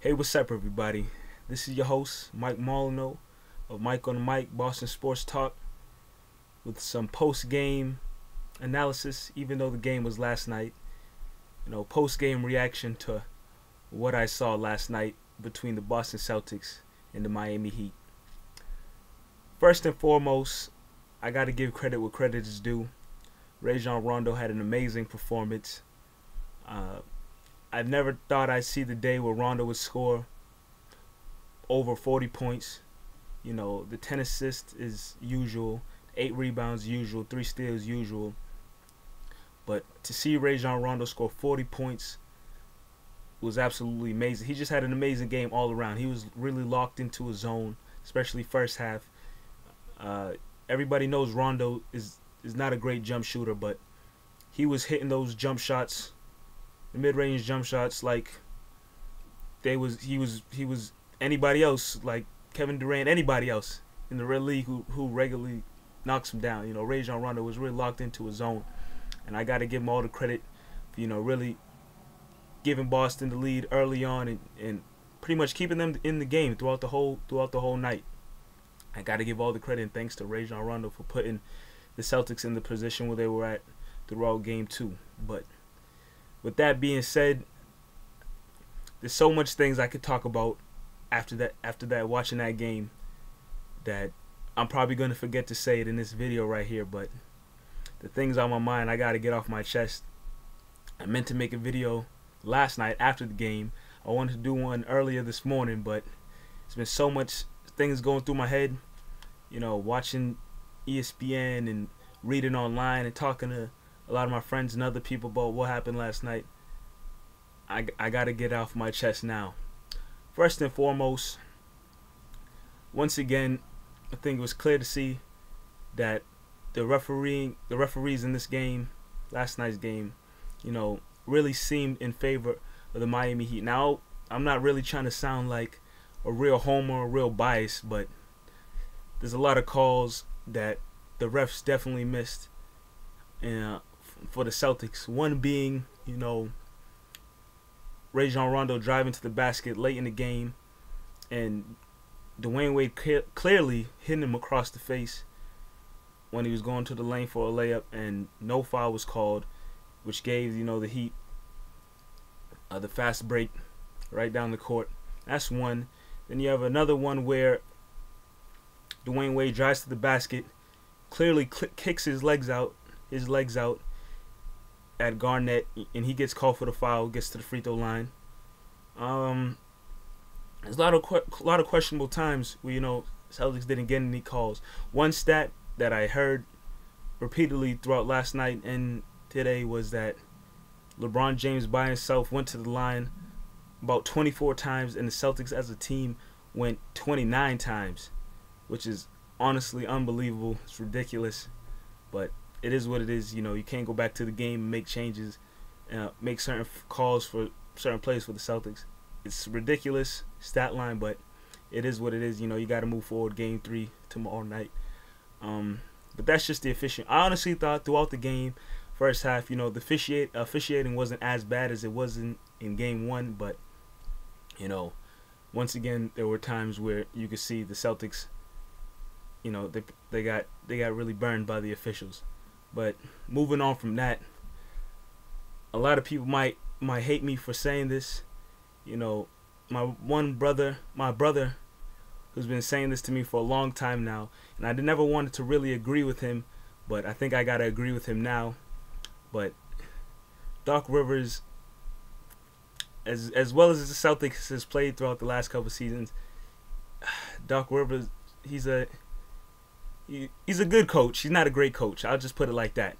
Hey, what's up, everybody? This is your host, Mike Molyneux of Mike on the Mic, Boston Sports Talk, with some post-game analysis, even though the game was last night. Post-game reaction to what I saw last night between the Boston Celtics and the Miami Heat. First and foremost, I got to give credit where credit is due. Rajon Rondo had an amazing performance. I never thought I'd see the day where Rondo would score over 40 points. The 10 assists is usual, 8 rebounds usual, 3 steals usual. But to see Rajon Rondo score 40 points was absolutely amazing. He just had an amazing game all around. He was really locked into a zone, especially first half. Everybody knows Rondo is not a great jump shooter, but he was hitting those jump shots, the mid-range jump shots, like he was anybody else, like Kevin Durant, anybody else in the real league who regularly knocks him down. Rajon Rondo was really locked into a zone, and I got to give him all the credit for really giving Boston the lead early on and pretty much keeping them in the game throughout the whole night. I got to give all the credit and thanks to Rajon Rondo for putting the Celtics in the position where they were at throughout Game 2. But with that being said, there's so much things I could talk about after that watching that game that I'm probably going to forget to say it in this video right here. But the things on my mind, I got to get off my chest. I meant to make a video last night after the game. I wanted to do one earlier this morning, but it's been so much things going through my head. Watching ESPN and reading online and talking to a lot of my friends and other people about what happened last night. I got to get off my chest now. First and foremost, once again, I think it was clear to see that the referees in this game, last night's game, really seemed in favor of the Miami Heat. Now, I'm not really trying to sound like a real homer, a real bias, but there's a lot of calls that the refs definitely missed for the Celtics. One being, Rajon Rondo driving to the basket late in the game, and Dwayne Wade clearly hitting him across the face when he was going to the lane for a layup, and no foul was called, which gave the Heat the fast break right down the court. That's one. Then you have another one where Dwayne Wade drives to the basket, clearly kicks his legs out at Garnett, and he gets called for the foul, gets to the free throw line. There's a lot of questionable times where Celtics didn't get any calls. One stat that I heard repeatedly throughout last night and today was that LeBron James by himself went to the line about 24 times, and the Celtics as a team went 29 times, which is honestly unbelievable. It's ridiculous, but it is what it is. You can't go back to the game and make changes, make certain calls for certain plays for the Celtics. It's ridiculous stat line, but it is what it is. You got to move forward. Game 3 tomorrow night. But that's just the officiating. I honestly thought throughout the game, first half, the officiating wasn't as bad as it was in Game 1, but once again, there were times where you could see the Celtics, they got really burned by the officials. But moving on from that, a lot of people might hate me for saying this. My brother, who's been saying this to me for a long time now, and I never wanted to really agree with him, but I think I gotta agree with him now. But Doc Rivers, as well as the Celtics has played throughout the last couple seasons, Doc Rivers, he's a good coach. He's not a great coach. I'll just put it like that.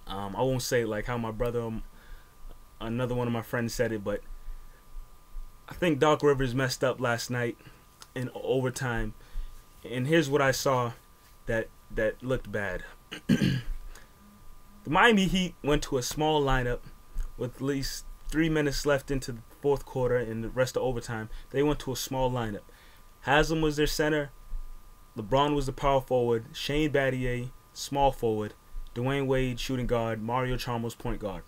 I won't say it like how my brother, another one of my friends, said it, but I think Doc Rivers messed up last night in overtime. And here's what I saw that looked bad. The Miami Heat went to a small lineup with at least 3 minutes left into the fourth quarter and the rest of overtime. They went to a small lineup. Haslam was their center. LeBron was the power forward. Shane Battier, small forward. Dwayne Wade, shooting guard. Mario Chalmers, point guard.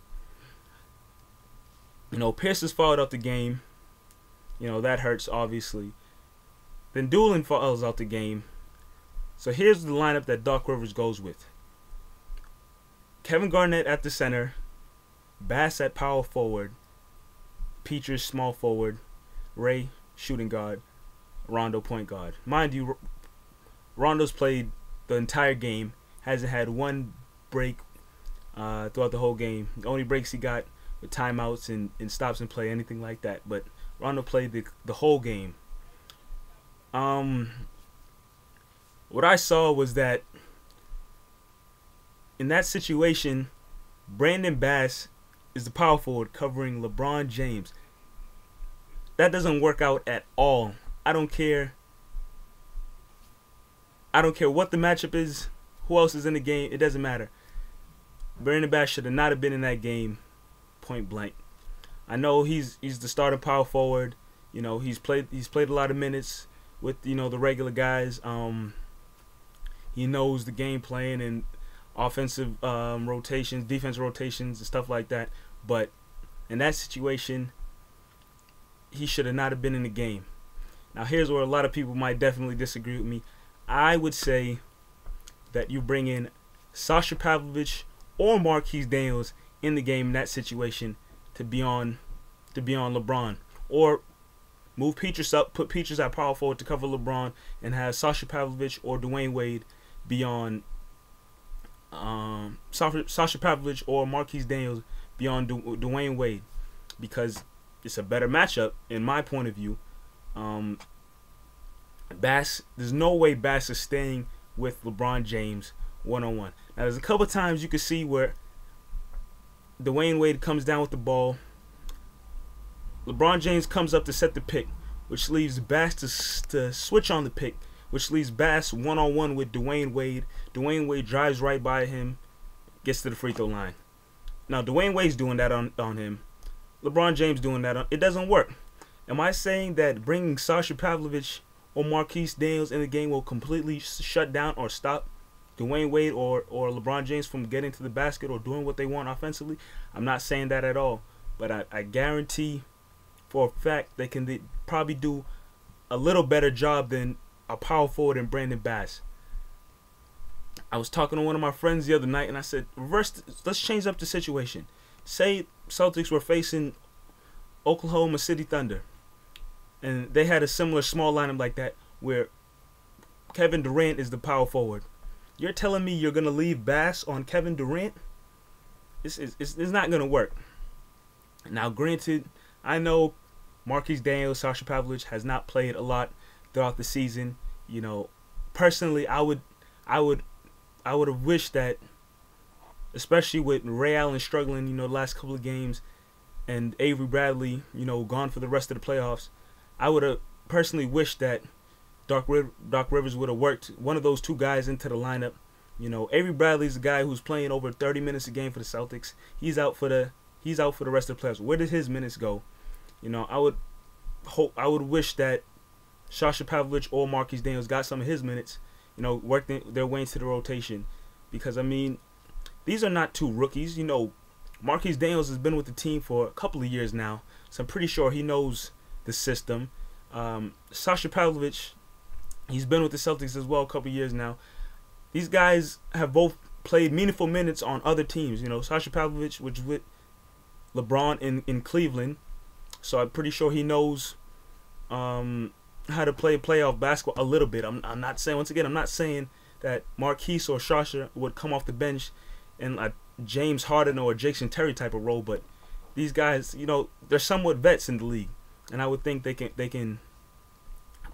Pierce has fouled out the game. that hurts obviously. Then Doolin falls out the game. So here's the lineup that Doc Rivers goes with. Kevin Garnett at the center, Bass at power forward, Peters small forward, Ray shooting guard, Rondo point guard. Mind you, Rondo's played the entire game, hasn't had one break throughout the whole game. The only breaks he got with timeouts and stops and play, anything like that. But Rondo played the whole game. What I saw was that in that situation, Brandon Bass is the power forward covering LeBron James. That doesn't work out at all. I don't care what the matchup is, who else is in the game, it doesn't matter. Brandon Bass should not have been in that game, point blank. I know he's the starting power forward. He's played a lot of minutes with the regular guys. He knows the game plan and offensive rotations, defense rotations, and stuff like that. But in that situation, he should have not have been in the game. Now, here's where a lot of people might definitely disagree with me. I would say that you bring in Sasha Pavlovich or Marquise Daniels in the game in that situation to be on LeBron, or move Peters up, put Peters at power forward to cover LeBron, and have Sasha Pavlovich or Dwayne Wade be on Sasha Pavlovich or Marquise Daniels be on Dwayne Wade, because it's a better matchup in my point of view. Bass, there's no way Bass is staying with LeBron James one-on-one. Now, there's a couple times you can see where Dwayne Wade comes down with the ball. LeBron James comes up to set the pick, which leaves Bass to switch on the pick, which leaves Bass one-on-one with Dwayne Wade. Dwayne Wade drives right by him, gets to the free throw line. Now, Dwayne Wade's doing that on him. LeBron James doing that it doesn't work. Am I saying that bringing Sasha Pavlovich or Marquise Daniels in the game will completely shut down or stop Dwayne Wade or LeBron James from getting to the basket or doing what they want offensively? I'm not saying that at all. But I guarantee for a fact they can probably do a little better job than a power forward in Brandon Bass. I was talking to one of my friends the other night, and I said, let's change up the situation. Say Celtics were facing Oklahoma City Thunder, and they had a similar small lineup like that where Kevin Durant is the power forward. You're telling me you're going to leave Bass on Kevin Durant? It's not going to work. Now, granted, I know Marquise Daniels, Sasha Pavlovich has not played a lot throughout the season. Personally, I would have wished that, especially with Ray Allen struggling, the last couple of games, and Avery Bradley, gone for the rest of the playoffs, I would have personally wished that Doc Rivers would have worked one of those two guys into the lineup. Avery Bradley's a guy who's playing over 30 minutes a game for the Celtics. He's out for the rest of the playoffs. Where did his minutes go? I would wish that Sasha Pavlovich or Marquise Daniels got some of his minutes, worked their way into the rotation. Because, these are not two rookies. Marquise Daniels has been with the team for a couple of years now, so I'm pretty sure he knows the system. Sasha Pavlovich, he's been with the Celtics as well a couple of years now. These guys have both played meaningful minutes on other teams. Sasha Pavlovich was with LeBron in Cleveland, so I'm pretty sure he knows how to play playoff basketball a little bit. I'm not saying, once again, I'm not saying that Marquise or Sasha would come off the bench in a James Harden or a Jason Terry type of role, but these guys, they're somewhat vets in the league, and I would think they can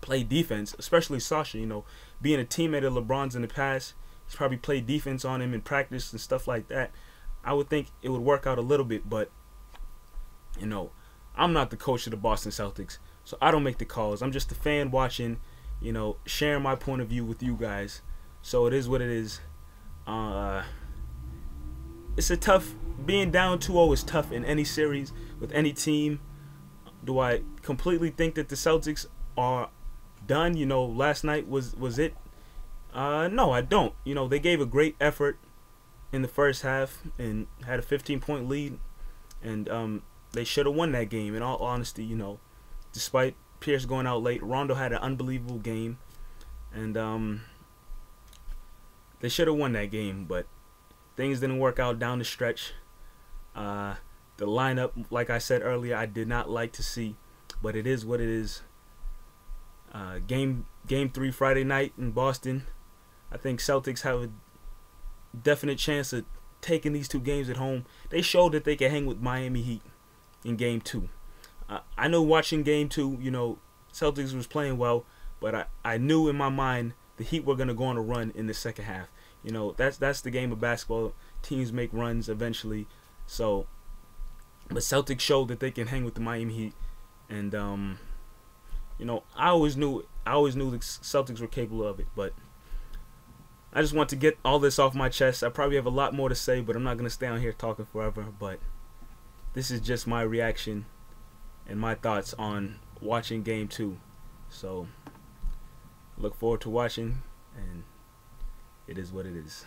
play defense, especially Sasha. Being a teammate of LeBron's in the past, he's probably played defense on him in practice and stuff like that. I would think it would work out a little bit, but I'm not the coach of the Boston Celtics, so I don't make the calls. I'm just a fan watching, sharing my point of view with you guys. So it is what it is. It's a tough, being down 2-0 is tough in any series with any team. Do I completely think that the Celtics are done? Last night was it? No, I don't. They gave a great effort in the first half and had a 15-point lead, and they should have won that game. In all honesty, despite Pierce going out late, Rondo had an unbelievable game, and they should have won that game, but things didn't work out down the stretch. The lineup, like I said earlier, I did not like to see, but it is what it is. Game 3 Friday night in Boston. I think Celtics have a definite chance of taking these 2 games at home. They showed that they can hang with Miami Heat in Game 2. I know watching Game 2, Celtics was playing well, but I knew in my mind the Heat were going to go on a run in the second half. That's the game of basketball. Teams make runs eventually. So, but Celtics showed that they can hang with the Miami Heat, and I always knew the Celtics were capable of it. But I just want to get all this off my chest. I probably have a lot more to say, but I'm not gonna stay on here talking forever. But this is just my reaction and my thoughts on watching Game 2. So look forward to watching, and it is what it is.